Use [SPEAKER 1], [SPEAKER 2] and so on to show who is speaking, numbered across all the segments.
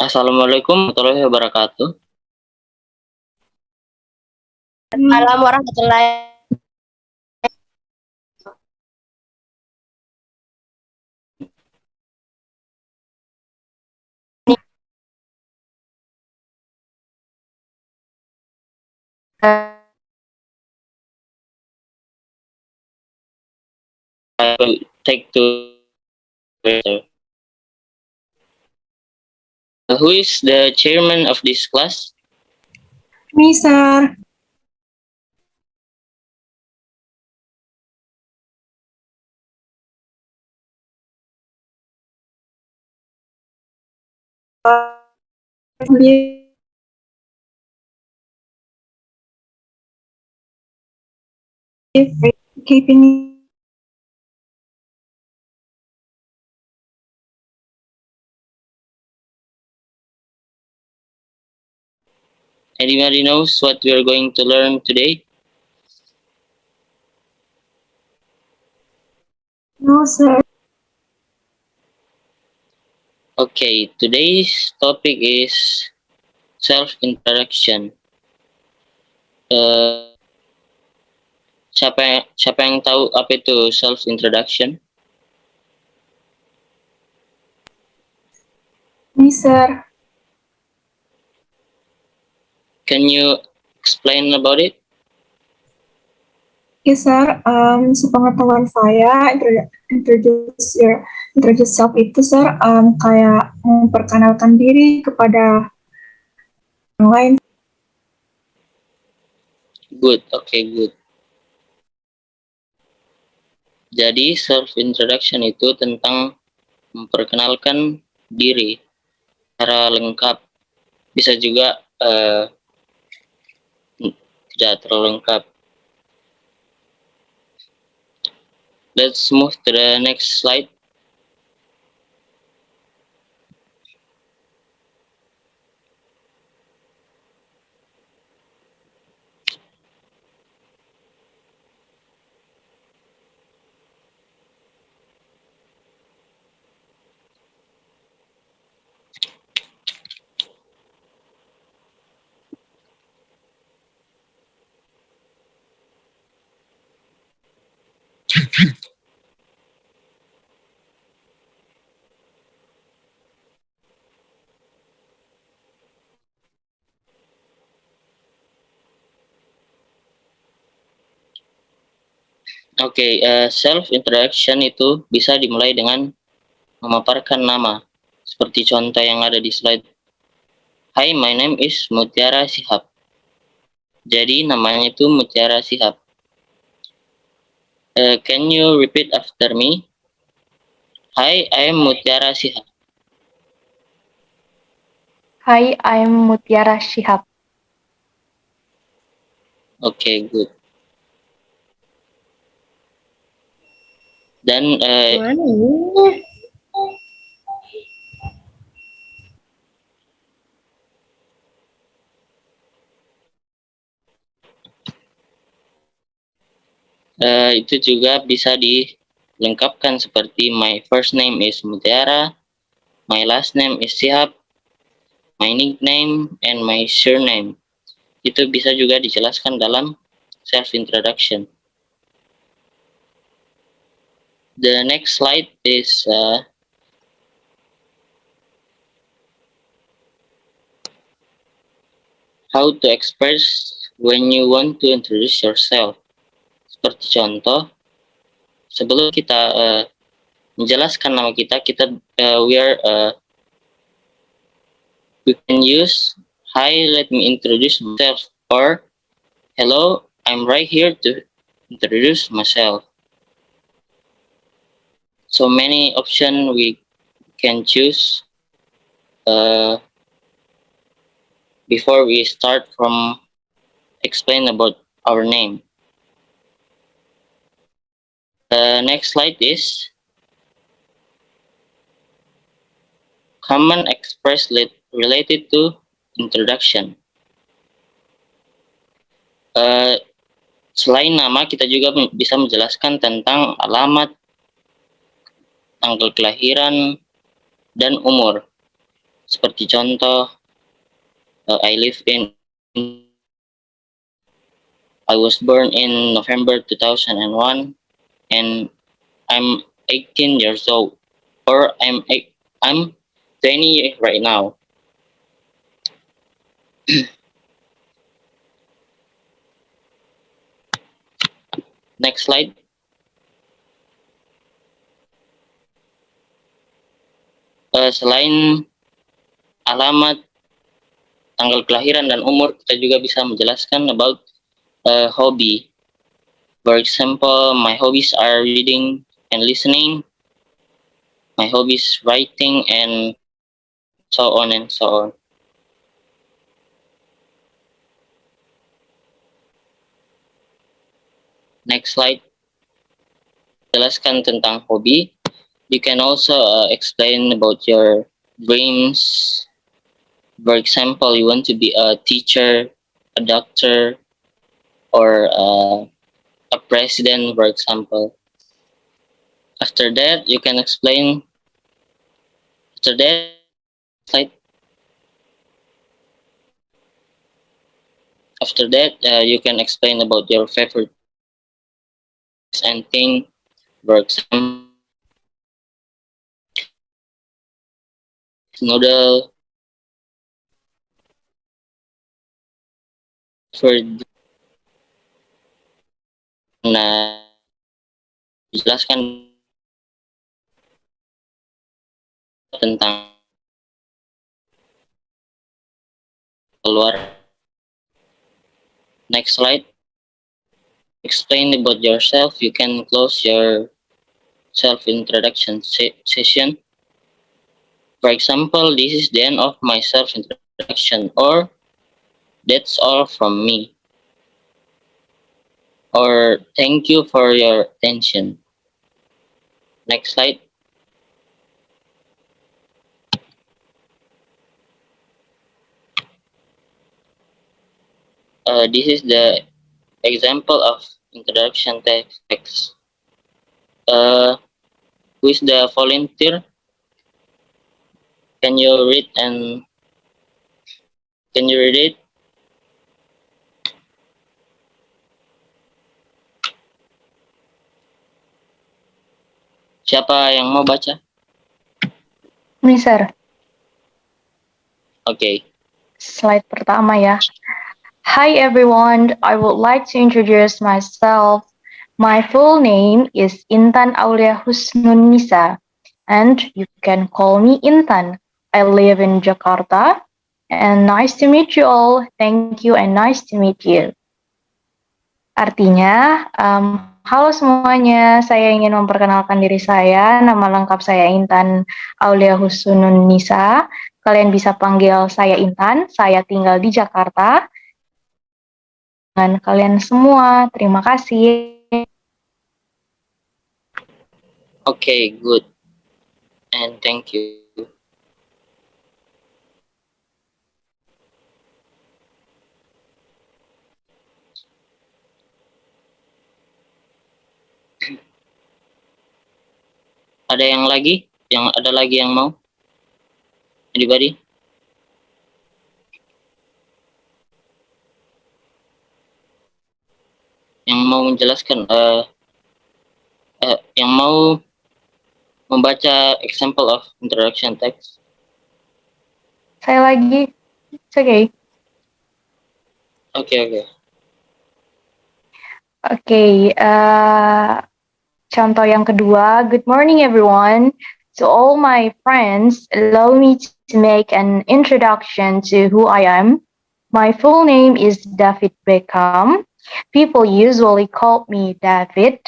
[SPEAKER 1] Assalamualaikum warahmatullahi wabarakatuh.
[SPEAKER 2] Malam warahmatullahi
[SPEAKER 1] I will take to who is the chairman of this class?
[SPEAKER 3] Me, sir. Keeping
[SPEAKER 1] Anybody knows what we are going to learn today?
[SPEAKER 3] no, sir.
[SPEAKER 1] Okay, today's topic is self-introduction. Siapa yang tahu apa itu self-introduction?
[SPEAKER 3] Me, sir.
[SPEAKER 1] Can you explain about it?
[SPEAKER 3] Yes, sir. Sepengetahuan saya, introduce self itu, sir, kayak memperkenalkan diri kepada orang lain.
[SPEAKER 1] Good, okay, good. Jadi self-introduction itu tentang memperkenalkan diri secara lengkap. Bisa juga tidak terlalu lengkap. Let's move to the next slide. Oke, self-introduction itu bisa dimulai dengan memaparkan nama, seperti contoh yang ada di slide. Hi, my name is Mutiara Shihab. Jadi namanya itu Mutiara Shihab. Can you repeat after me? Hi, I am Mutiara Shihab.
[SPEAKER 2] Hi, I'm Mutiara Shihab.
[SPEAKER 1] Okay, good. Dan itu juga bisa dilengkapkan seperti my first name is Mutiara, my last name is Shihab, my nickname, and my surname. Itu bisa juga dijelaskan dalam self-introduction. The next slide is how to express when you want to introduce yourself. Seperti contoh, sebelum kita menjelaskan nama kita, we can use hi, let me introduce myself, or hello, I'm right here to introduce myself. So many options we can choose before we start from explain about our name. The next slide is common expression related to introduction. Selain nama, kita juga bisa menjelaskan tentang alamat, tanggal kelahiran, dan umur. Seperti contoh, I was born in November 2001 and I'm 18 years old, or I'm 20 right now. Next slide. Selain alamat, tanggal kelahiran, dan umur, kita juga bisa menjelaskan about hobby. For example, my hobbies are reading and listening. My hobbies writing, and so on and so on. Next slide. Jelaskan tentang hobi. You can also explain about your dreams. For example, you want to be a teacher, a doctor, or a president, for example. After that, you can explain. After that, slide. After that, you can explain about your favorite and thing. For example, noodle. For nah, dijelaskan tentang keluar. Next slide. Explain about yourself. You can close your self-introduction session. For example, this is the end of my self-introduction, or that's all from me, or thank you for your attention. Next slide. This is the example of introduction text. Who is the volunteer? Can you read it? Siapa yang mau baca?
[SPEAKER 2] Nih, Sir.
[SPEAKER 1] Okay.
[SPEAKER 2] Slide pertama ya. Hi everyone, I would like to introduce myself. My full name is Intan Aulia Husnun Nisa, and you can call me Intan. I live in Jakarta, and nice to meet you all. Thank you and nice to meet you. Artinya, halo semuanya, saya ingin memperkenalkan diri saya. Nama lengkap saya Intan Aulia Husnun Nisa. Kalian bisa panggil saya Intan, saya tinggal di Jakarta. Dengan kalian semua, terima kasih.
[SPEAKER 1] Okay, good. And thank you. Ada yang lagi? Ada lagi yang mau? Anybody? Yang mau menjelaskan, yang mau membaca example of introduction text?
[SPEAKER 2] Saya lagi, it's okay.
[SPEAKER 1] Okay.
[SPEAKER 2] Oke, contoh yang kedua. Good morning everyone. To all my friends, allow me to make an introduction to who I am. My full name is David Beckham. People usually call me David.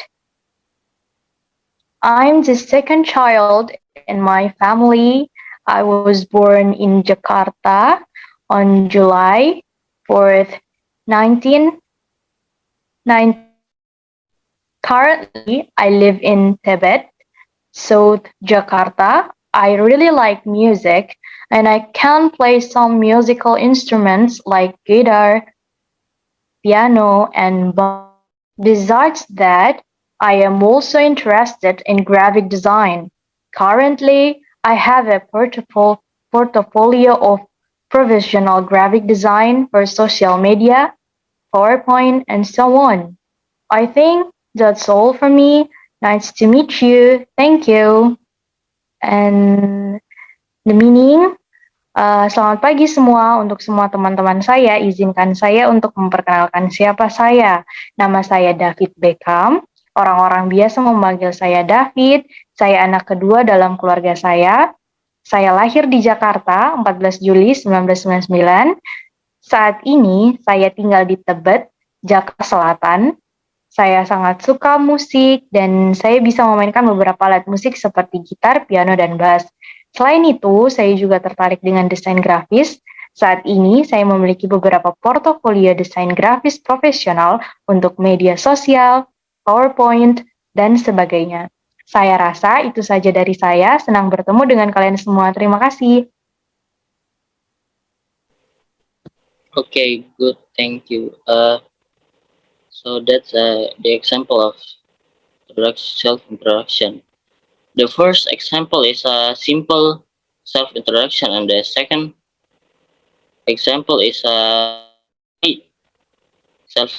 [SPEAKER 2] I'm the second child in my family. I was born in Jakarta on July 4th, 1990. Currently, I live in Tibet, South Jakarta. I really like music, and I can play some musical instruments like guitar, piano, and Besides that, I am also interested in graphic design. Currently, I have a portfolio of professional graphic design for social media, PowerPoint, and so on. I think that's all for me. Nice to meet you. Thank you. And the meaning, selamat pagi semua untuk semua teman-teman saya. Izinkan saya untuk memperkenalkan siapa saya. Nama saya David Beckham. Orang-orang biasa memanggil saya David. Saya anak kedua dalam keluarga saya. Saya lahir di Jakarta 14 Juli 1999. Saat ini saya tinggal di Tebet, Jakarta Selatan. Saya sangat suka musik dan saya bisa memainkan beberapa alat musik seperti gitar, piano, dan bass. Selain itu, saya juga tertarik dengan desain grafis. Saat ini, saya memiliki beberapa portofolio desain grafis profesional untuk media sosial, PowerPoint, dan sebagainya. Saya rasa itu saja dari saya. Senang bertemu dengan kalian semua. Terima kasih.
[SPEAKER 1] Okay, good. Thank you. So that's the example of self-introduction. The first example is a simple self-introduction, and the second example is a self.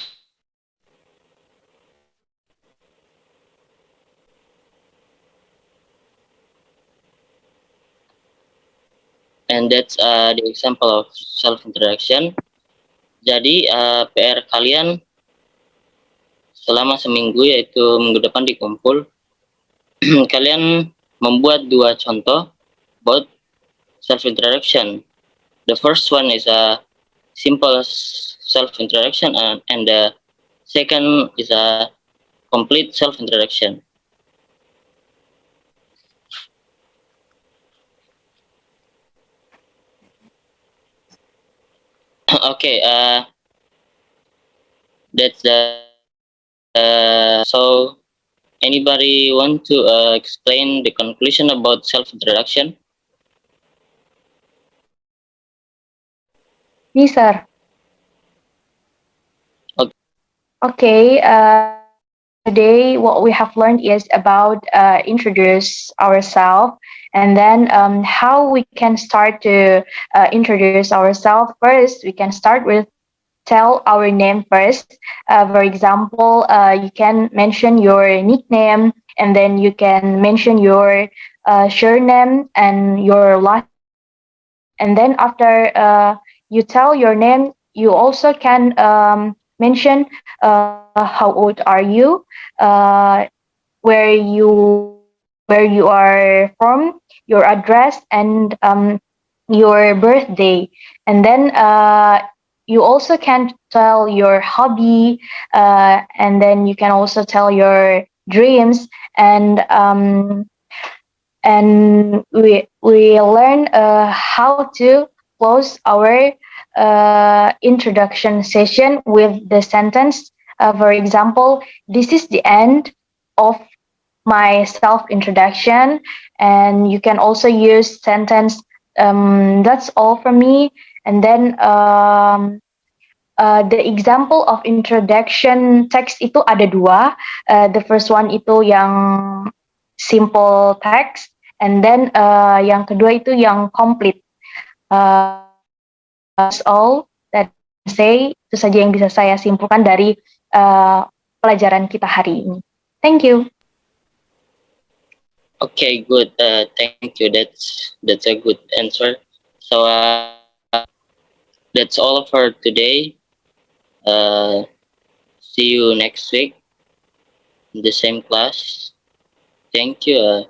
[SPEAKER 1] And that's the example of self-introduction. Jadi PR kalian selama seminggu, yaitu minggu depan dikumpul, kalian membuat dua contoh about self-introduction. The first one is a simple self-introduction, and the second is a complete self-introduction. Okay, that's the so anybody want to explain the conclusion about self-introduction?
[SPEAKER 2] Me, sir.
[SPEAKER 1] Okay.
[SPEAKER 2] Okay, today what we have learned is about introduce ourselves and then how we can start to introduce ourselves. First, we can start with tell our name first. For example, you can mention your nickname and then you can mention your surname and your last. And then after you tell your name, you also can mention how old are you, where you are from, your address, and your birthday. And then you also can tell your hobby, and then you can also tell your dreams, and we learn how to close our introduction session with the sentence. For example, this is the end of my self-introduction, and you can also use sentence, that's all from me. And then the example of introduction text itu ada dua. The first one itu yang simple text, and then yang kedua itu yang complete. That's all that I say. Itu saja yang bisa saya simpulkan dari pelajaran kita hari ini. Thank you.
[SPEAKER 1] Okay, good. Thank you. That's a good answer. So that's all for today. See you next week in the same class. Thank you.